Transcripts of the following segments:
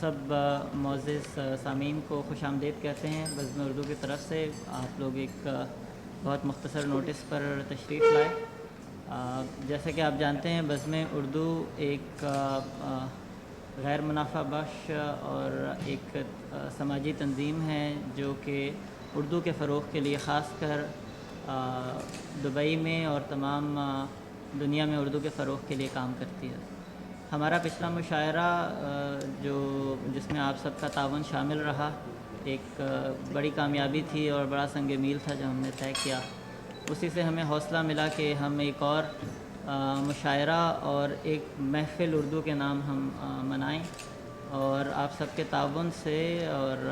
سب معزز سامعین کو خوش آمدید کہتے ہیں بزم اردو کی طرف سے۔ آپ لوگ ایک بہت مختصر نوٹس پر تشریف لائے۔ جیسا کہ آپ جانتے ہیں بزم اردو ایک غیر منافع بخش اور ایک سماجی تنظیم ہے جو کہ اردو کے فروغ کے لیے خاص کر دبئی میں اور تمام دنیا میں اردو کے فروغ کے لیے کام کرتی ہے۔ ہمارا پچھلا مشاعرہ جس میں آپ سب کا تعاون شامل رہا، ایک بڑی کامیابی تھی اور بڑا سنگ میل تھا جو ہم نے طے کیا۔ اسی سے ہمیں حوصلہ ملا کہ ہم ایک اور مشاعرہ اور ایک محفل اردو کے نام ہم منائیں، اور آپ سب کے تعاون سے اور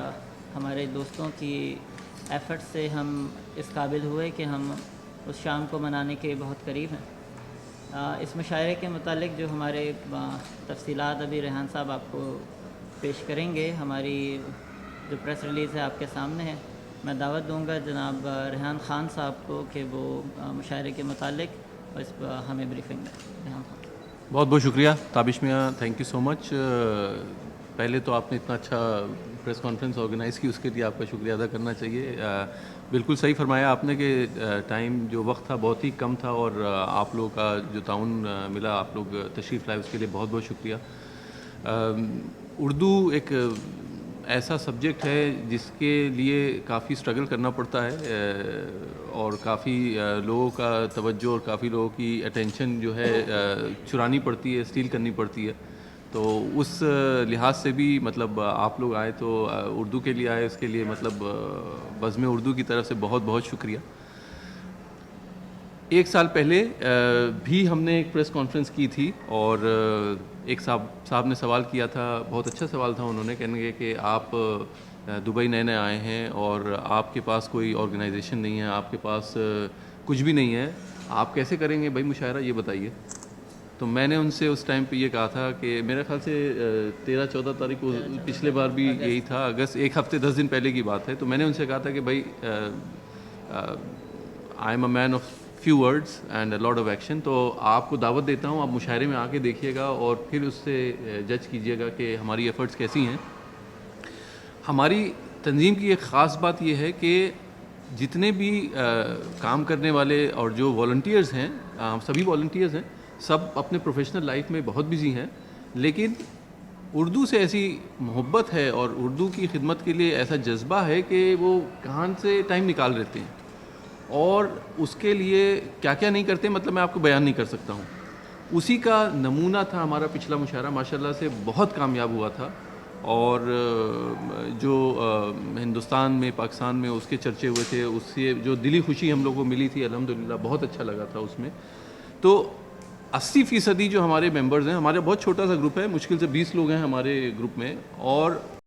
ہمارے دوستوں کی ایفرٹ سے ہم اس قابل ہوئے کہ ہم اس شام کو منانے کے بہت قریب ہیں۔ اس مشاعرے کے متعلق جو ہمارے تفصیلات ابھی ریحان صاحب آپ کو پیش کریں گے، ہماری جو پریس ریلیز ہے آپ کے سامنے ہے۔ میں دعوت دوں گا جناب ریحان خان صاحب کو کہ وہ مشاعرے کے متعلق اس ہمیں بریفنگ دیں۔ ریحان خان۔ بہت بہت شکریہ تابش میاں، تھینک یو سو مچ۔ پہلے تو آپ نے اتنا اچھا پریس کانفرنس آرگنائز کی، اس کے لیے آپ کا شکریہ ادا کرنا چاہیے۔ بالکل صحیح فرمایا آپ نے کہ ٹائم جو وقت تھا بہت ہی کم تھا، اور آپ لوگوں کا جو تعاون ملا، آپ لوگ تشریف لائے، اس کے لیے بہت بہت شکریہ۔ اردو ایک ایسا سبجیکٹ ہے جس کے لیے کافی اسٹرگل کرنا پڑتا ہے، اور کافی لوگوں کا توجہ اور کافی لوگوں کی اٹینشن جو ہے چرانی پڑتی ہے، اسٹیل کرنی پڑتی ہے۔ تو اس لحاظ سے بھی مطلب آپ لوگ آئے تو اردو کے لیے آئے، اس کے لیے مطلب بزم اردو کی طرف سے بہت بہت شکریہ۔ ایک سال پہلے بھی ہم نے ایک پریس کانفرنس کی تھی، اور ایک صاحب نے سوال کیا تھا، بہت اچھا سوال تھا، انہوں نے کہنے کہ آپ دبئی نئے نئے آئے ہیں اور آپ کے پاس کوئی آرگنائزیشن نہیں ہے، آپ کے پاس کچھ بھی نہیں ہے، آپ کیسے کریں گے بھائی مشاعرہ، یہ بتائیے۔ تو میں نے ان سے اس ٹائم پہ یہ کہا تھا کہ میرے خیال سے 13-14 تاریخ کو، پچھلے بار بھی یہی تھا، اگست، ایک ہفتے 10 دن پہلے کی بات ہے۔ تو میں نے ان سے کہا تھا کہ بھائی I am a man of few words and a lot of action, تو آپ کو دعوت دیتا ہوں، آپ مشاعرے میں آ کے دیکھیے گا اور پھر اس سے جج کیجیے گا کہ ہماری ایفرٹس کیسی ہیں۔ ہماری تنظیم کی ایک خاص بات یہ ہے کہ جتنے بھی کام کرنے والے اور جو والنٹیئرز ہیں، سبھی والنٹیئرز ہیں، سب اپنے پروفیشنل لائف میں بہت بزی ہیں، لیکن اردو سے ایسی محبت ہے اور اردو کی خدمت کے لیے ایسا جذبہ ہے کہ وہ کہاں سے ٹائم نکال لیتے ہیں، اور اس کے لیے کیا کیا نہیں کرتے، مطلب میں آپ کو بیان نہیں کر سکتا ہوں۔ اسی کا نمونہ تھا ہمارا پچھلا مشاعرہ، ماشاءاللہ سے بہت کامیاب ہوا تھا، اور جو ہندوستان میں، پاکستان میں اس کے چرچے ہوئے تھے، اس سے جو دلی خوشی ہم لوگوں کو ملی تھی، الحمدللہ بہت اچھا لگا تھا اس میں۔ تو 80% جو ہمارے ممبرز ہیں، ہمارا بہت چھوٹا سا گروپ ہے، مشکل سے 20 لوگ ہیں ہمارے گروپ میں، اور